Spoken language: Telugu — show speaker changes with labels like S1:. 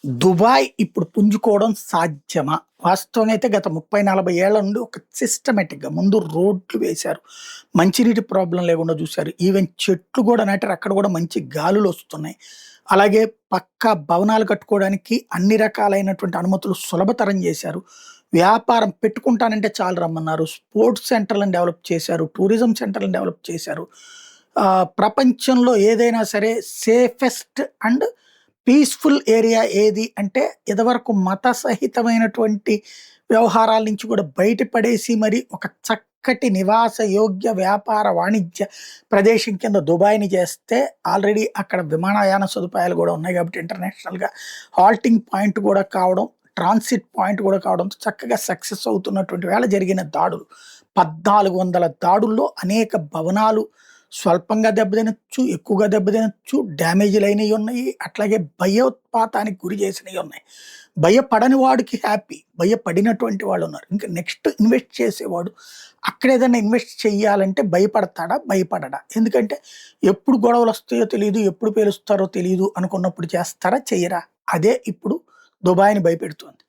S1: దుబాయ్ ఇప్పుడు పుంజుకోవడం సాధ్యమా? వాస్తవంగా అయితే గత 30, 40 ఏళ్ల నుండి ఒక సిస్టమాటిక్‌గా ముందు రోడ్లు వేశారు. మంచినీటి ప్రాబ్లమ్ లేకుండా చూసారు. ఈవెన్ చెట్లు కూడా నాటారు. అక్కడ కూడా మంచి గాలులొస్తున్నాయి. అలాగే పక్కా భవనాలు కట్టుకోవడానికి అన్ని రకాలైనటువంటి అనుమతులు సులభతరం చేశారు. వ్యాపారం పెట్టుకుంటానంటే చాలు రమ్మన్నారు. స్పోర్ట్స్ సెంటర్‌లను డెవలప్ చేశారు. టూరిజం సెంటర్‌లను డెవలప్ చేశారు. ప్రపంచంలో ఏదైనా సరే సేఫెస్ట్ అండ్ పీస్‌ఫుల్ ఏరియా ఏది అంటే, ఇదివరకు మత సహితమైనటువంటి వ్యవహారాల నుంచి కూడా బయటపడేసి మరి ఒక చక్కటి నివాస యోగ్య వ్యాపార వాణిజ్య ప్రదేశం కింద దుబాయ్‌ని చేస్తే, ఆల్రెడీ అక్కడ విమానయాన సదుపాయాలు గూడా ఉన్నాయి గాబట్టి ఇంటర్నేషనల్‌గా హాల్టింగ్ పాయింట్ గూడా కావడం, ట్రాన్సిట్ పాయింట్ గూడా కావడంతో చక్కగా సక్సెస్ అవుతున్నటువంటి వేళ జరిగిన దాడులు. 1400 దాడుల్లో అనేక భవనాలు స్వల్పంగా దెబ్బతినొచ్చు, ఎక్కువగా దెబ్బతినొచ్చు, డ్యామేజ్‌లయినయున్నాయి. అట్లాగే భయోత్పాతానికి గురి చేసినయున్నాయి. భయపడని వాడికి హ్యాపీ. భయపడినటువంటి వాళ్ళున్నారు. ఇంక నెక్స్ట్ ఇన్వెస్ట్ చేసేవాడు అక్కడేదన్నా ఇన్వెస్ట్ చెయ్యాలంటే భయపడతాడా? భయపడడా? ఎందుకంటే ఎప్పుడు గొడవలొస్తాయో తెలీదు, ఎప్పుడు పేలుస్తారో తెలీదు అనుకున్నప్పుడు చేస్తారా? చెయ్యరా? అదే ఇప్పుడు దుబాయ్‌ని భయపెడుతోంది.